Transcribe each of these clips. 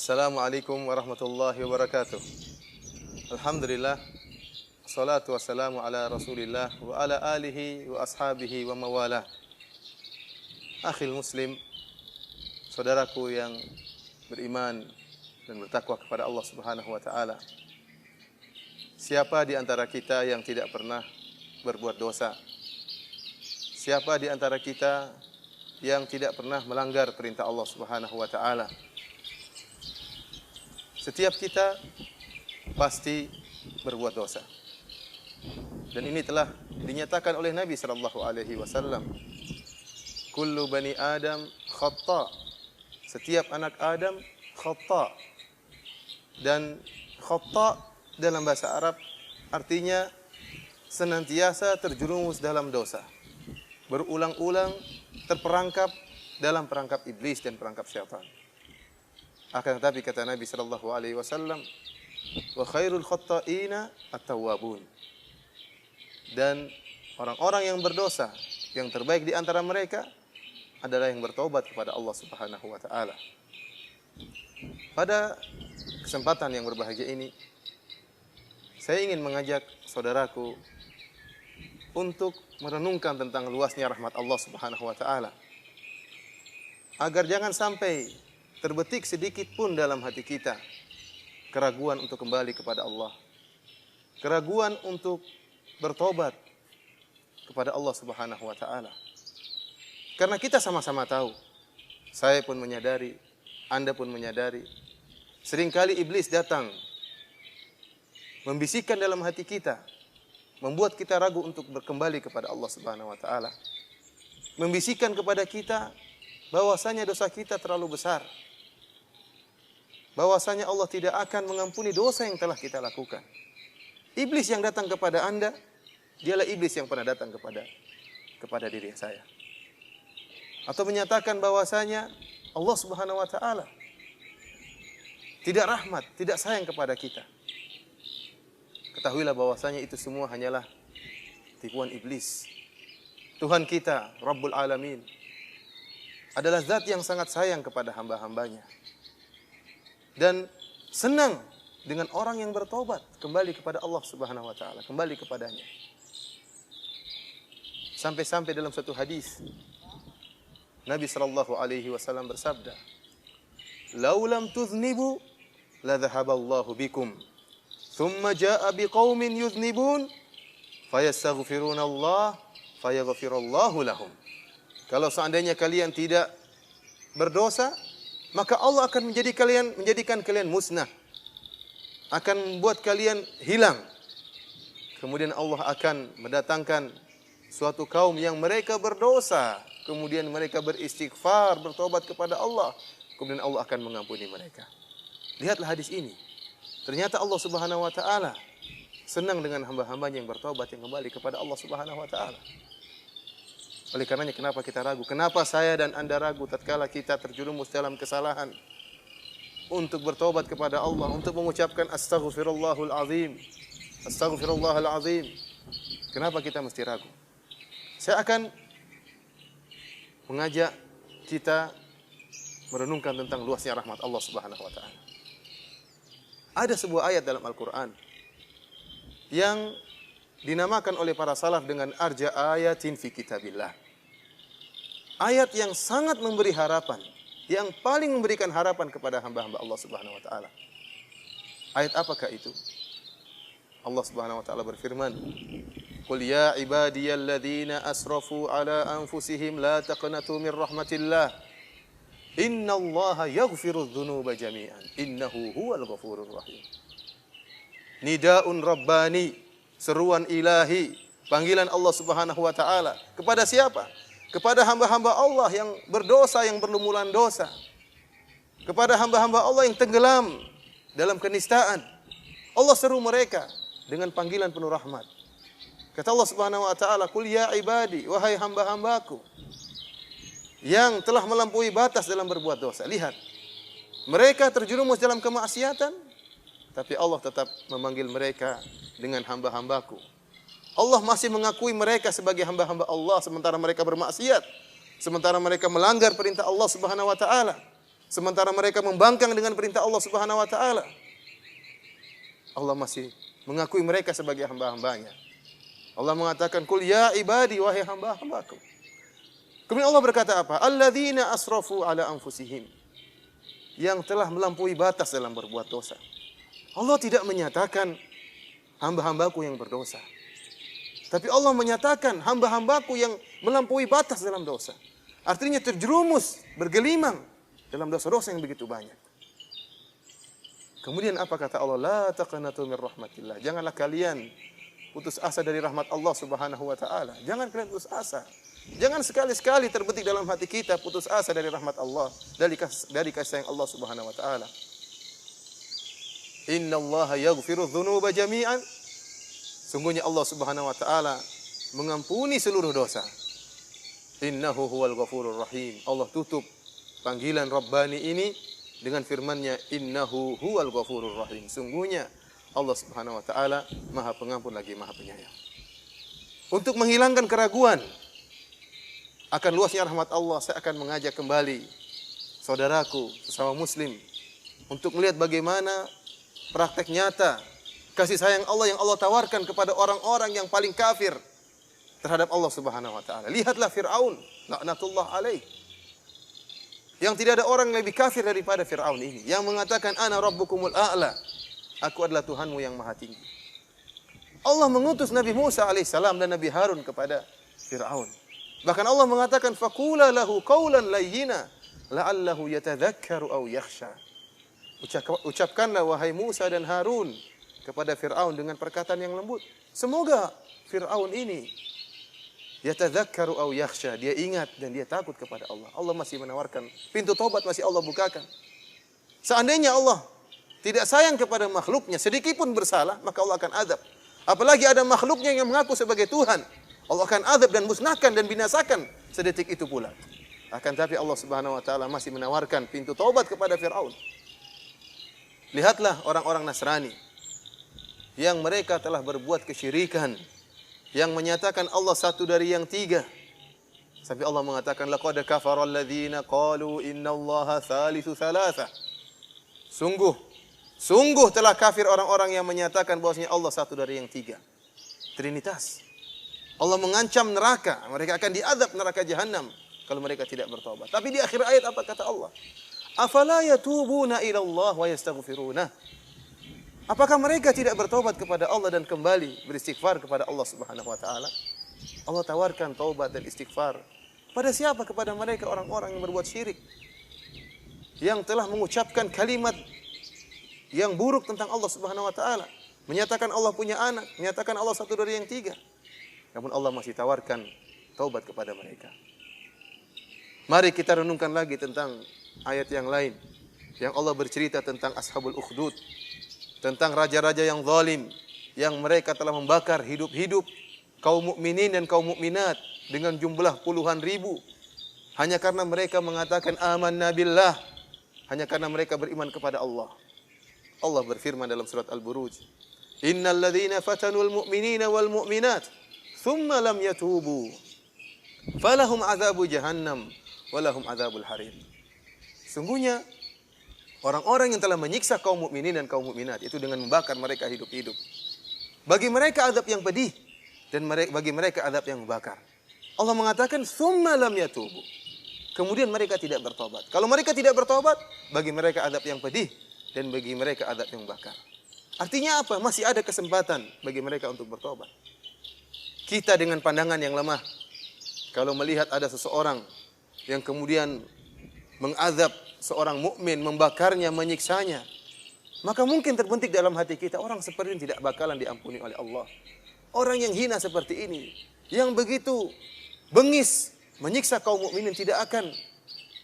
Assalamualaikum warahmatullahi wabarakatuh. Alhamdulillah, salatu wassalamu ala Rasulillah wa ala alihi wa ashabihi wa mawalah. Akhil muslim, saudaraku yang beriman dan bertakwa kepada Allah Subhanahu wa taala. Siapa di antara kita yang tidak pernah berbuat dosa? Siapa di antara kita yang tidak pernah melanggar perintah Allah Subhanahu wa taala? Setiap kita pasti berbuat dosa. Dan ini telah dinyatakan oleh Nabi sallallahu alaihi wasallam. Kullu bani Adam khata'. Setiap anak Adam khata'. Dan khata' dalam bahasa Arab artinya senantiasa terjerumus dalam dosa. Berulang-ulang terperangkap dalam perangkap iblis dan perangkap syaitan. Akan tetapi kata Nabi sallallahu alaihi wasallam, wa khairul khatta'ina at-tawwabun. Dan orang-orang yang berdosa, yang terbaik di antara mereka adalah yang bertobat kepada Allah Subhanahu wa taala. Pada kesempatan yang berbahagia ini, saya ingin mengajak saudaraku untuk merenungkan tentang luasnya rahmat Allah Subhanahu wa taala. Agar jangan sampai terbetik sedikit pun dalam hati kita keraguan untuk kembali kepada Allah, keraguan untuk bertobat kepada Allah Subhanahu wa taala. Karena kita sama-sama tahu, saya pun menyadari, Anda pun menyadari, seringkali iblis datang membisikkan dalam hati kita, membuat kita ragu untuk berkembali kepada Allah Subhanahu wa taala. Membisikkan kepada kita bahwasanya dosa kita terlalu besar. Bahwasanya Allah tidak akan mengampuni dosa yang telah kita lakukan. Iblis yang datang kepada Anda, dialah iblis yang pernah datang kepada diri saya. Atau menyatakan bahwasanya Allah Subhanahu wa taala tidak rahmat, tidak sayang kepada kita. Ketahuilah bahwasanya itu semua hanyalah tipuan iblis. Tuhan kita, Rabbul Alamin, adalah zat yang sangat sayang kepada hamba-hambanya. Dan senang dengan orang yang bertobat kembali kepada Allah Subhanahu wa taala, kembali kepadanya. Sampai-sampai dalam satu hadis Nabi sallallahu alaihi wasallam bersabda, "Lau lam tuznibu la dhahaballahu bikum, thumma jaa'a biqaumin yuznibun fayastaghfiruna Allah fayaghfirullahu lahum." Kalau seandainya kalian tidak berdosa, maka Allah akan menjadikan kalian musnah. Akan membuat kalian hilang. Kemudian Allah akan mendatangkan suatu kaum yang mereka berdosa. Kemudian mereka beristighfar, bertobat kepada Allah. Kemudian Allah akan mengampuni mereka. Lihatlah hadis ini. Ternyata Allah Subhanahu wa taala senang dengan hamba-hambanya yang bertobat, yang kembali kepada Allah Subhanahu wa taala. Oleh karenanya kenapa kita ragu? Kenapa saya dan Anda ragu tatkala kita terjerumus dalam kesalahan untuk bertobat kepada Allah, untuk mengucapkan astaghfirullahal azim. Astaghfirullahal azim. Kenapa kita mesti ragu? Saya akan mengajak kita merenungkan tentang luasnya rahmat Allah Subhanahu wa taala. Ada sebuah ayat dalam Al-Qur'an yang dinamakan oleh para salaf dengan arja ayatin fi kitabillah. Ayat yang sangat memberi harapan, yang paling memberikan harapan kepada hamba-hamba Allah Subhanahu wa taala. Ayat apakah itu? Allah Subhanahu wa taala berfirman, "Qul ya ibadiyalladzina asrafu ala anfusihim la taqnatu min rahmatillah. Innallaha yaghfirudz dzunuba jami'an. Innahu huwal ghafurur rahim." Nidaun rabbani, seruan ilahi, panggilan Allah Subhanahu wa taala kepada siapa? Kepada hamba-hamba Allah yang berdosa, yang berlumuran dosa. Kepada hamba-hamba Allah yang tenggelam dalam kenistaan. Allah seru mereka dengan panggilan penuh rahmat. Kata Allah Subhanahu wa taala, "Qul ya ibadi, wahai hamba-hambaku yang telah melampaui batas dalam berbuat dosa." Lihat, mereka terjerumus dalam kemaksiatan, tapi Allah tetap memanggil mereka dengan hamba-hambaku. Allah masih mengakui mereka sebagai hamba-hamba Allah sementara mereka bermaksiat, sementara mereka melanggar perintah Allah Subhanahu wa taala. sementara mereka membangkang dengan perintah Allah Subhanahu wa taala. Allah masih mengakui mereka sebagai hamba-hambanya. Allah mengatakan, "Qul ya ibadi, wahai hamba-hambaku." Kemudian Allah berkata apa? Alladzina asrafu ala anfusihim. Yang telah melampaui batas dalam berbuat dosa. Allah tidak menyatakan hamba-hambaku yang berdosa. Tapi Allah menyatakan hamba-hambaku yang melampaui batas dalam dosa. Artinya terjerumus, bergelimang dalam dosa-dosa yang begitu banyak. Kemudian apa kata Allah? La taqnatu min rahmatillah. Janganlah kalian putus asa dari rahmat Allah Subhanahu wa taala. Jangan kalian putus asa. Jangan sekali-sekali terbetik dalam hati kita putus asa dari rahmat Allah, dari kasih sayang Allah Subhanahu wa taala. Innallaha yaghfiru dzunuba jami'an. Sungguhnya Allah Subhanahu wa taala mengampuni seluruh dosa. Innahu huwal ghafurur rahim. Allah tutup panggilan Rabbani ini dengan firman-Nya, Innahu huwal ghafurur rahim. Sungguhnya Allah Subhanahu wa taala Maha Pengampun lagi Maha Penyayang. Untuk menghilangkan keraguan akan luasnya rahmat Allah, saya akan mengajak kembali saudaraku sesama muslim untuk melihat bagaimana praktek nyata kasih sayang Allah yang Allah tawarkan kepada orang-orang yang paling kafir terhadap Allah Subhanahu wa taala. Lihatlah Firaun, laknatullah alaih. Yang tidak ada orang yang lebih kafir daripada Firaun ini, yang mengatakan ana rabbukumul a'la. Aku adalah Tuhanmu yang maha tinggi. Allah mengutus Nabi Musa alaihissalam dan Nabi Harun kepada Firaun. Bahkan Allah mengatakan faqula lahu qawlan layyina la'allahu yatadzakkaru aw yakhsha. Ucapkanlah wahai Musa dan Harun kepada Firaun dengan perkataan yang lembut. Semoga Firaun ini yatadzakkaru aw yakhsha, dia ingat dan dia takut kepada Allah. Allah masih menawarkan pintu taubat, masih Allah bukakan. Seandainya Allah tidak sayang kepada makhluknya, sedikit pun bersalah, maka Allah akan azab. Apalagi ada makhluknya yang mengaku sebagai Tuhan. Allah akan azab dan musnahkan dan binasakan sedetik itu pula. Akan tapi Allah Subhanahu wa taala masih menawarkan pintu taubat kepada Firaun. Lihatlah orang-orang Nasrani yang mereka telah berbuat kesyirikan, yang menyatakan Allah satu dari yang tiga. Sampai Allah mengatakan laqad kafara alladziina qalu innallaha tsalitsu tsalatsa. Sungguh telah kafir orang-orang yang menyatakan bahwasanya Allah satu dari yang tiga. Trinitas. Allah mengancam neraka, mereka akan diazab neraka jahanam kalau mereka tidak bertobat. Tapi di akhir ayat apa kata Allah? Afala yatubuna ila Allah wa yastaghfiruna. Apakah mereka tidak bertobat kepada Allah dan kembali beristighfar kepada Allah Subhanahu wa taala? Allah tawarkan taubat dan istighfar. Pada siapa? Kepada mereka orang-orang yang berbuat syirik, yang telah mengucapkan kalimat yang buruk tentang Allah Subhanahu wa taala, menyatakan Allah punya anak, menyatakan Allah satu dari yang tiga. Namun Allah masih tawarkan taubat kepada mereka. Mari kita renungkan lagi tentang ayat yang lain, yang Allah bercerita tentang Ashabul Ukhdud, tentang raja-raja yang zalim, yang mereka telah membakar hidup-hidup kaum mukminin dan kaum mukminat dengan jumlah puluhan ribu, hanya karena mereka mengatakan amanna billah, hanya karena mereka beriman kepada Allah. Allah berfirman dalam surat Al-Buruj, innal ladzina fatanul mu'minina wal mu'minat thumma lam yatubu falahum adzabu jahannam walahum adzabul harim. Sungguhnya orang-orang yang telah menyiksa kaum mukminin dan kaum mukminat itu dengan membakar mereka hidup-hidup, bagi mereka azab yang pedih dan bagi mereka azab yang membakar. Allah mengatakan thumma lam yatubu, kemudian mereka tidak bertobat. Kalau mereka tidak bertobat, bagi mereka azab yang pedih dan bagi mereka azab yang membakar. Artinya apa? Masih ada kesempatan bagi mereka untuk bertobat. Kita dengan pandangan yang lemah, kalau melihat ada seseorang yang kemudian mengazab seorang mukmin, membakarnya, menyiksanya, maka mungkin terbentik dalam hati kita, orang seperti ini tidak bakalan diampuni oleh Allah. Orang yang hina seperti ini, yang begitu bengis menyiksa kaum mukminin, tidak akan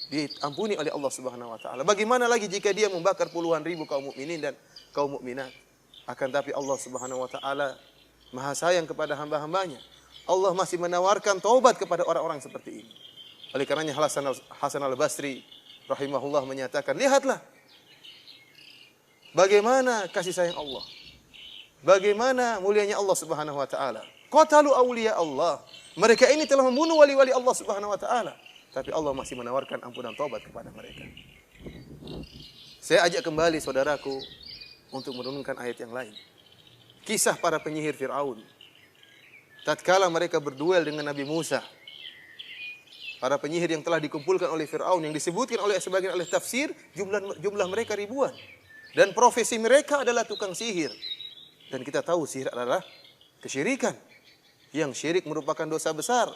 diampuni oleh Allah Subhanahu wa taala. Bagaimana lagi jika dia membakar puluhan ribu kaum mukminin dan kaum mukminat? Akan tapi Allah Subhanahu wa taala Maha sayang kepada hamba-hambanya. Allah masih menawarkan taubat kepada orang-orang seperti ini. Oleh karenanya Hasan al-Basri rahimahullah menyatakan, lihatlah bagaimana kasih sayang Allah, bagaimana mulianya Allah Subhanahu wa taala. Qatalu awliya Allah. Mereka ini telah membunuh wali-wali Allah Subhanahu wa taala, tapi Allah masih menawarkan ampunan taubat kepada mereka. Saya ajak kembali saudaraku untuk merenungkan ayat yang lain. Kisah para penyihir Fir'aun. Tatkala mereka berduel dengan Nabi Musa. Para penyihir yang telah dikumpulkan oleh Fir'aun, yang disebutkan oleh sebagian ahli tafsir, jumlah mereka ribuan. Dan profesi mereka adalah tukang sihir. Dan kita tahu sihir adalah kesyirikan. Yang syirik merupakan dosa besar.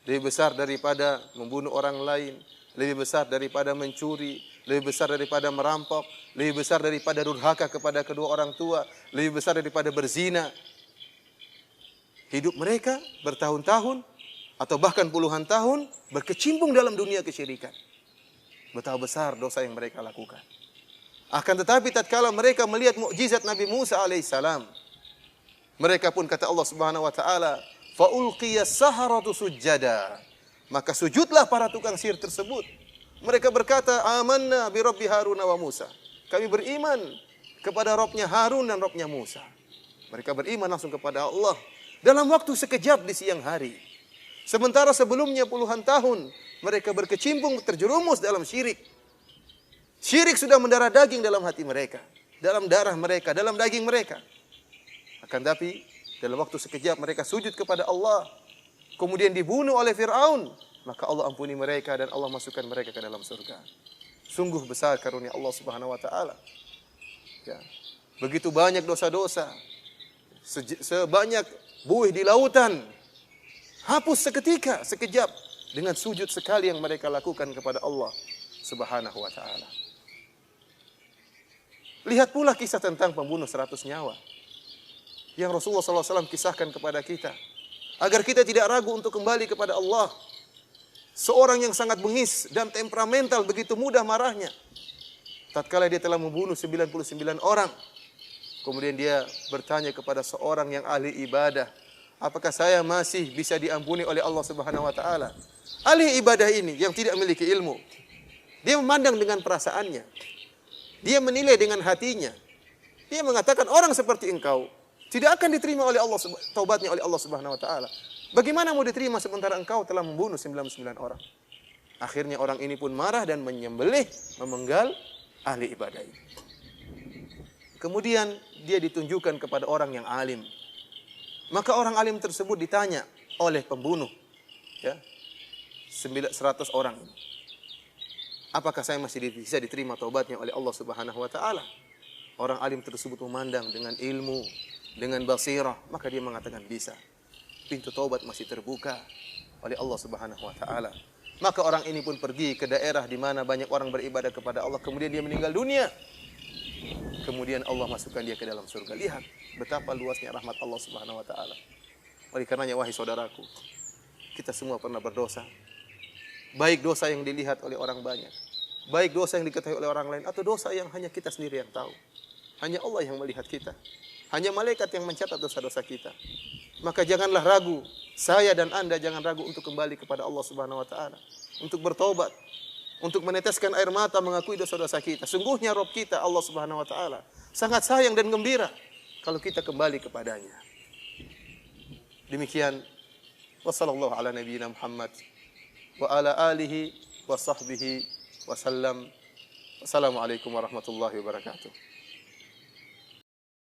Lebih besar daripada membunuh orang lain. Lebih besar daripada mencuri. Lebih besar daripada merampok. Lebih besar daripada durhaka kepada kedua orang tua. Lebih besar daripada berzina. Hidup mereka bertahun-tahun atau bahkan puluhan tahun berkecimpung dalam dunia kesyirikan. Betapa besar dosa yang mereka lakukan. Akan tetapi tatkala mereka melihat mukjizat Nabi Musa alaihissalam, mereka pun kata Allah Subhanahu wa taala, fa ulqiyas saharatu sujada. Maka sujudlah para tukang sihir tersebut. Mereka berkata, amanna bi rabbi Harun wa Musa. Kami beriman kepada Rabbnya Harun dan Rabbnya Musa. Mereka beriman langsung kepada Allah dalam waktu sekejap di siang hari. Sementara sebelumnya puluhan tahun mereka berkecimpung terjerumus dalam syirik. Syirik sudah mendarah daging dalam hati mereka, dalam darah mereka, dalam daging mereka. Akan tapi dalam waktu sekejap mereka sujud kepada Allah, kemudian dibunuh oleh Fir'aun, maka Allah ampuni mereka dan Allah masukkan mereka ke dalam surga. Sungguh besar karunia Allah Subhanahu wa taala. Ya. Begitu banyak dosa-dosa, sebanyak buih di lautan, hapus seketika, sekejap dengan sujud sekali yang mereka lakukan kepada Allah Subhanahu wa taala. Lihat pula kisah tentang pembunuh 100 nyawa yang Rasulullah SAW kisahkan kepada kita agar kita tidak ragu untuk kembali kepada Allah. Seorang yang sangat bengis dan temperamental, begitu mudah marahnya. Tatkala dia telah membunuh 99 orang, kemudian dia bertanya kepada seorang yang ahli ibadah, apakah saya masih bisa diampuni oleh Allah Subhanahu wa taala? Ahli ibadah ini yang tidak memiliki ilmu, dia memandang dengan perasaannya. Dia menilai dengan hatinya. Dia mengatakan orang seperti engkau tidak akan diterima oleh Allah, taubatnya oleh Allah Subhanahu wa taala. Bagaimana mau diterima sementara engkau telah membunuh 99 orang? Akhirnya orang ini pun marah dan menyembelih, memenggal ahli ibadah ini. Kemudian dia ditunjukkan kepada orang yang alim. Maka orang alim tersebut ditanya oleh pembunuh, ya, 100 orang ini, apakah saya masih bisa diterima taubatnya oleh Allah Subhanahu wa taala? Orang alim tersebut memandang dengan ilmu, dengan basirah, maka dia mengatakan bisa. Pintu taubat masih terbuka oleh Allah Subhanahu wa taala. Maka orang ini pun pergi ke daerah di mana banyak orang beribadah kepada Allah, kemudian dia meninggal dunia. Kemudian Allah masukkan dia ke dalam surga. Lihat betapa luasnya rahmat Allah Subhanahu wa taala. Oleh karenanya wahai saudaraku, kita semua pernah berdosa. Baik dosa yang dilihat oleh orang banyak, baik dosa yang diketahui oleh orang lain, atau dosa yang hanya kita sendiri yang tahu. Hanya Allah yang melihat kita. Hanya malaikat yang mencatat dosa-dosa kita. Maka janganlah ragu, saya dan Anda jangan ragu untuk kembali kepada Allah Subhanahu wa taala, untuk bertaubat, untuk meneteskan air mata mengakui dosa-dosa kita. Sungguhnya Rabb kita Allah Subhanahu wa taala sangat sayang dan gembira kalau kita kembali kepadanya. Demikian, wassallallahu ala nabiyyina Muhammad wa ala alihi wa sahbihi wa sallam. Wassalamualaikum warahmatullahi wabarakatuh.